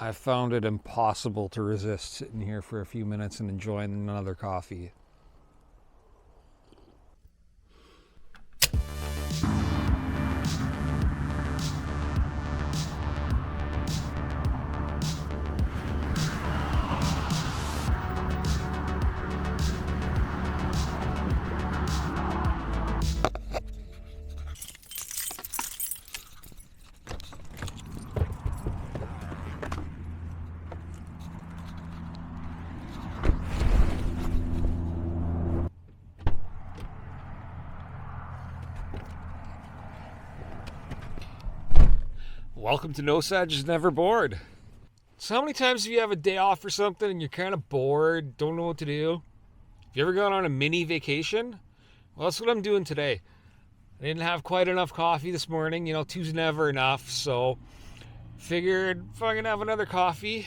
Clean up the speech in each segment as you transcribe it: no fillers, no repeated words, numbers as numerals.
I found it impossible to resist sitting here for a few minutes and enjoying another coffee. Welcome to No Sadges Never Bored. So how many times have you have a day off or something and you're kind of bored, don't know what to do? Have you ever gone on a mini vacation? Well, that's what I'm doing today. I didn't have quite enough coffee this morning. You know, two's never enough, so figured if I can have another coffee,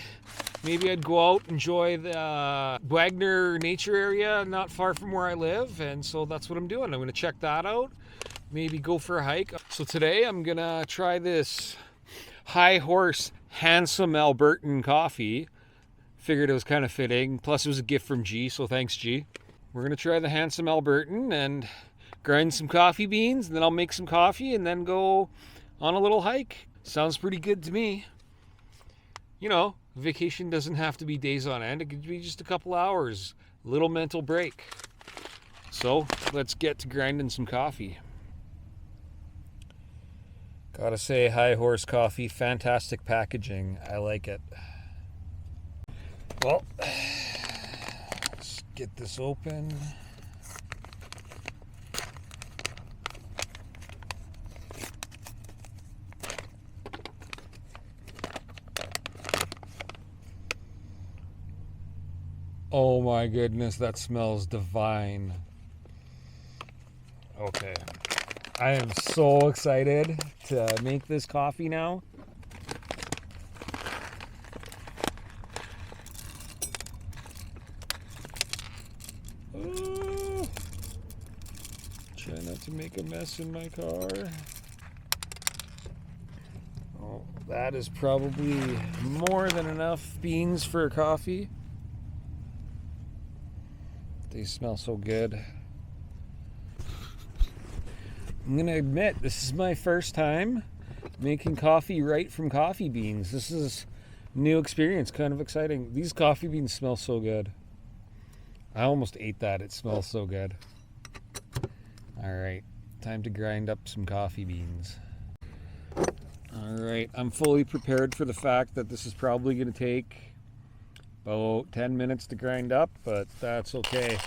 maybe I'd go out, enjoy the Wagner nature area not far from where I live, and so that's what I'm doing. I'm going to check that out, maybe go for a hike. So today I'm going to try this High Horse Handsome Albertan coffee. Figured it was kind of fitting. Plus it was a gift from G, so thanks G. We're going to try the Handsome Albertan and grind some coffee beans, and then I'll make some coffee and then go on a little hike. Sounds pretty good to me. You know, vacation doesn't have to be days on end. It could be just a couple hours. A little mental break. So let's get to grinding some coffee. Gotta say, High Horse Coffee, fantastic packaging. I like it. Well, let's get this open. Oh my goodness, that smells divine. Okay. I am so excited to make this coffee now. Oh, try not to make a mess in my car. Oh, that is probably more than enough beans for a coffee. They smell so good. I'm gonna admit, this is my first time making coffee right from coffee beans. This is a new experience, kind of exciting. These coffee beans smell so good. I almost ate that, it smells so good. Alright, time to grind up some coffee beans. Alright, I'm fully prepared for the fact that this is probably gonna take about 10 minutes to grind up, but that's okay.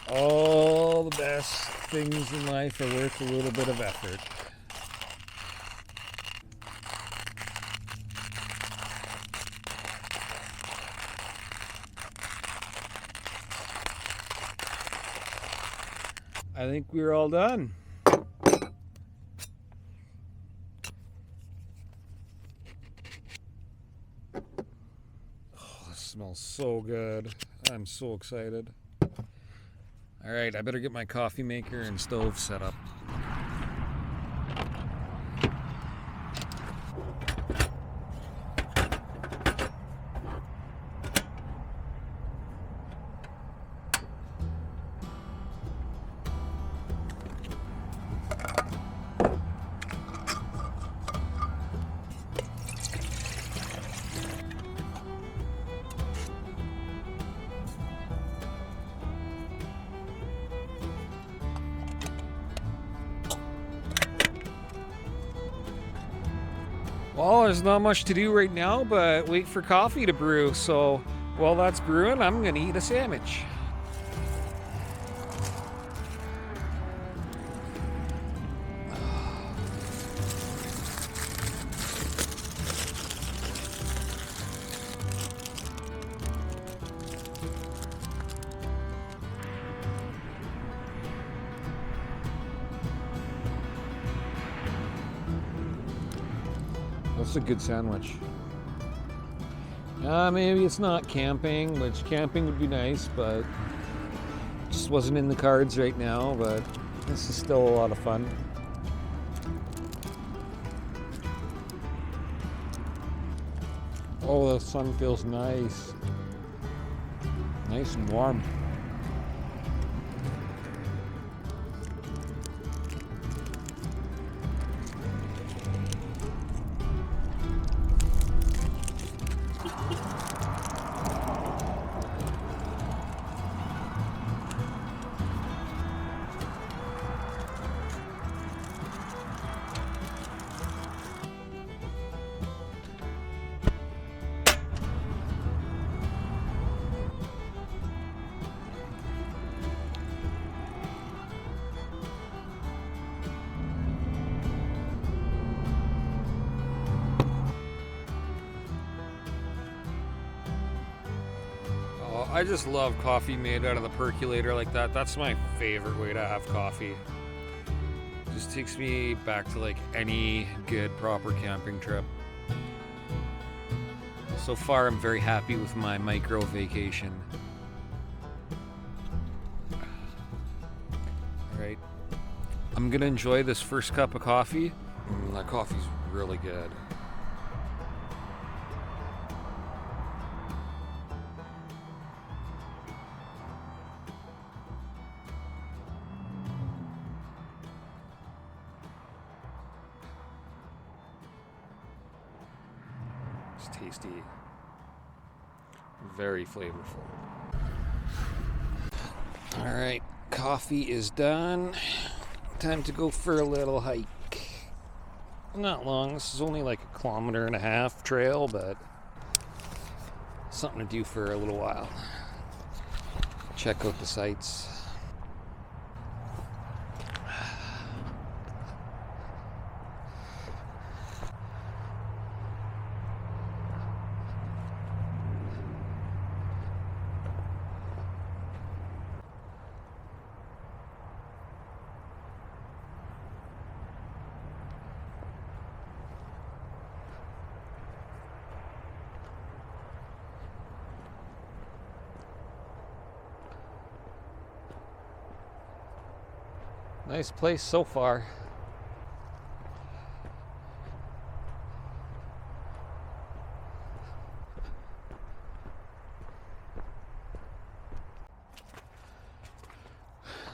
All the best things in life are worth a little bit of effort. I think we're all done. Oh, this smells so good. I'm so excited. Alright, I better get my coffee maker and stove set up. Well, there's not much to do right now, but wait for coffee to brew. So while that's brewing, I'm gonna eat a sandwich. That's a good sandwich. Maybe it's not camping, which camping would be nice, but just wasn't in the cards right now, but this is still a lot of fun. Oh, the sun feels nice. Nice and warm. I just love coffee made out of the percolator like that. That's my favorite way to have coffee. Just takes me back to like any good proper camping trip. So far I'm very happy with my micro vacation. Alright, I'm gonna enjoy this first cup of coffee. That coffee's really good. It's tasty. Very flavorful. Alright, coffee is done. Time to go for a little hike. Not long, this is only like 1.5 kilometer trail, but something to do for a little while. Check out the sights. Nice place so far.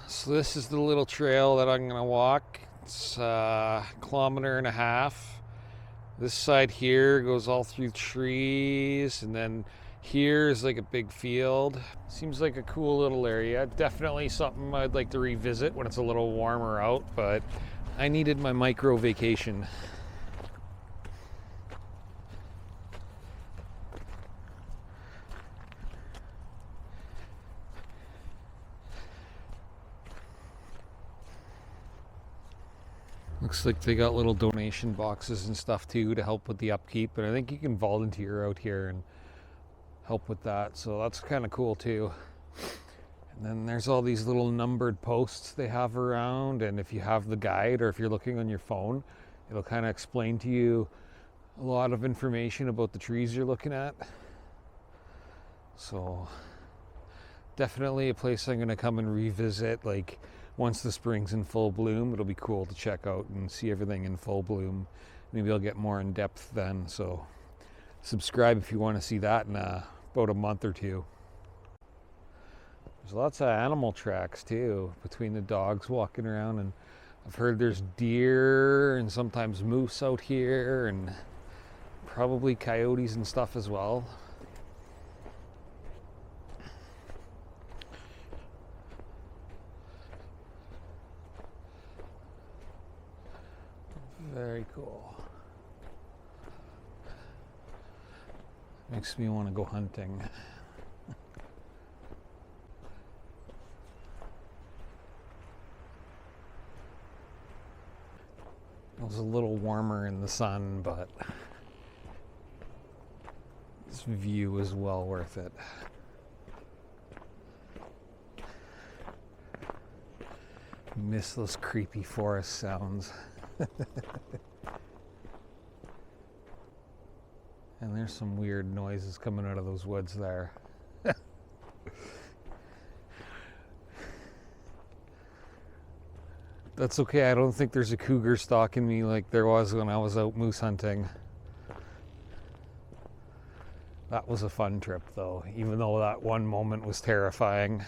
So this is the little trail that I'm gonna walk. It's 1.5 kilometers. This side here goes all through trees, and then here is like a big field. Seems like a cool little area. Definitely something I'd like to revisit when it's a little warmer out, but I needed my micro vacation. Looks like they got little donation boxes and stuff too to help with the upkeep, and I think you can volunteer out here and help with that, so that's kind of cool too. And then there's all these little numbered posts they have around, and if you have the guide or if you're looking on your phone, it'll kind of explain to you a lot of information about the trees you're looking at. So definitely a place I'm going to come and revisit, like once the spring's in full bloom. It'll be cool to check out and see everything in full bloom. Maybe I'll get more in depth then, so subscribe if you want to see that in about a month or two. There's lots of animal tracks too, between the dogs walking around, and I've heard there's deer and sometimes moose out here, and probably coyotes and stuff as well. Very cool. Makes me want to go hunting. It was a little warmer in the sun, but this view is well worth it. Miss those creepy forest sounds. And there's some weird noises coming out of those woods there. That's okay, I don't think there's a cougar stalking me like there was when I was out moose hunting. That was a fun trip though, even though that one moment was terrifying.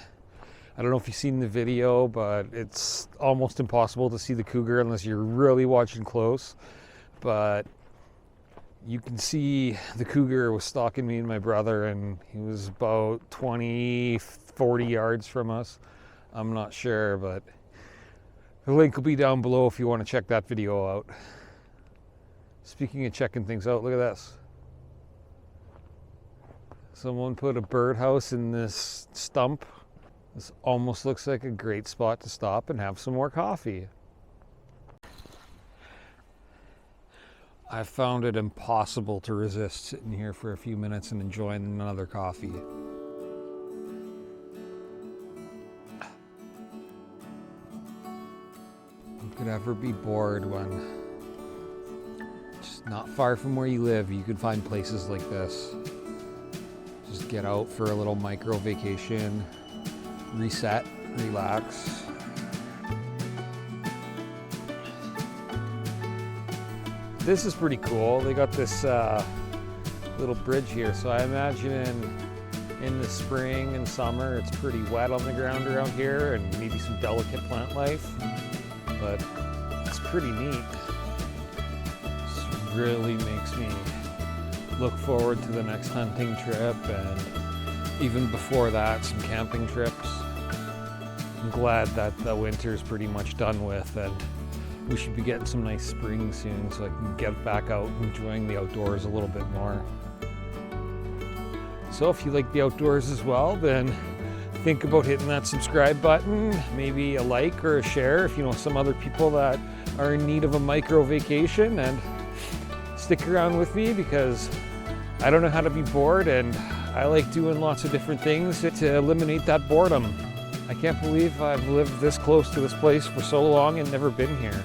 I don't know if you've seen the video, but it's almost impossible to see the cougar unless you're really watching close. But you can see the cougar was stalking me and my brother, and he was about 20, 40 yards from us. I'm not sure, but the link will be down below if you want to check that video out. Speaking of checking things out, look at this. Someone put a birdhouse in this stump. This almost looks like a great spot to stop and have some more coffee. I found it impossible to resist sitting here for a few minutes and enjoying another coffee. Who could ever be bored when just not far from where you live you could find places like this. Just get out for a little micro vacation, reset, relax. This is pretty cool. They got this little bridge here, so I imagine in the spring and summer it's pretty wet on the ground around here and maybe some delicate plant life, but it's pretty neat. This really makes me look forward to the next hunting trip, and even before that, some camping trips. I'm glad that the winter's pretty much done with, and we should be getting some nice spring soon so I can get back out enjoying the outdoors a little bit more. So if you like the outdoors as well, then think about hitting that subscribe button, maybe a like or a share if you know some other people that are in need of a micro vacation, and stick around with me because I don't know how to be bored, and I like doing lots of different things to eliminate that boredom. I can't believe I've lived this close to this place for so long and never been here.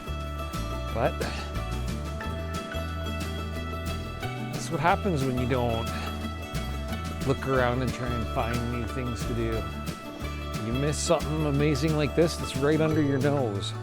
But that's what happens when you don't look around and try and find new things to do. You miss something amazing like this that's right under your nose.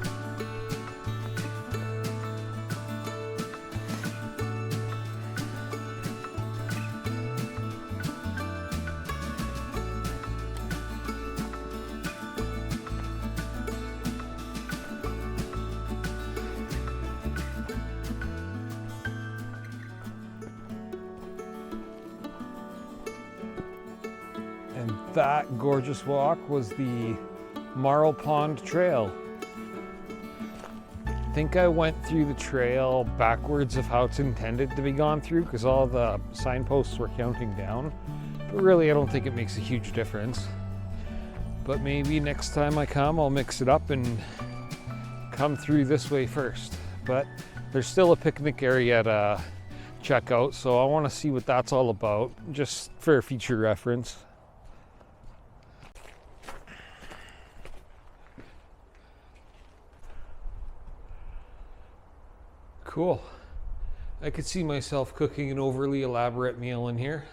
And that gorgeous walk was the Marl Pond Trail. I think I went through the trail backwards of how it's intended to be gone through because all the signposts were counting down. But really, I don't think it makes a huge difference. But maybe next time I come, I'll mix it up and come through this way first. But there's still a picnic area to check out, so I want to see what that's all about, just for future reference. Cool. I could see myself cooking an overly elaborate meal in here.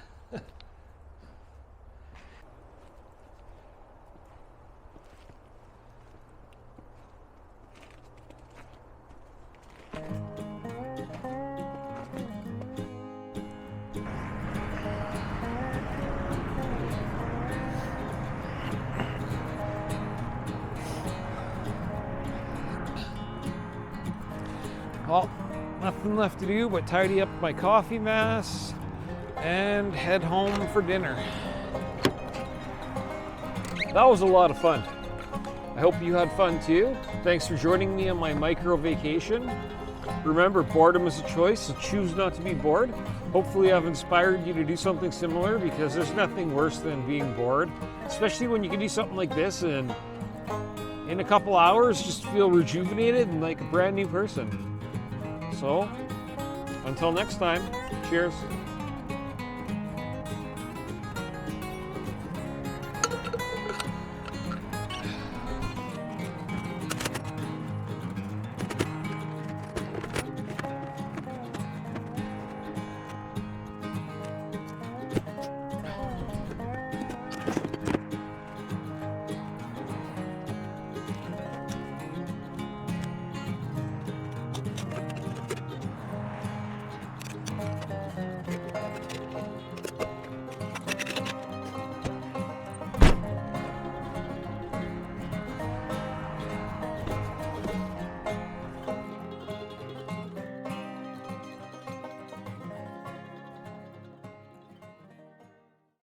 Well, nothing left to do but tidy up my coffee mess and head home for dinner. That was a lot of fun. I hope you had fun too. Thanks for joining me on my micro vacation. Remember, boredom is a choice, so choose not to be bored. Hopefully I've inspired you to do something similar, because there's nothing worse than being bored, especially when you can do something like this and in a couple hours just feel rejuvenated and like a brand new person. So, until next time, cheers.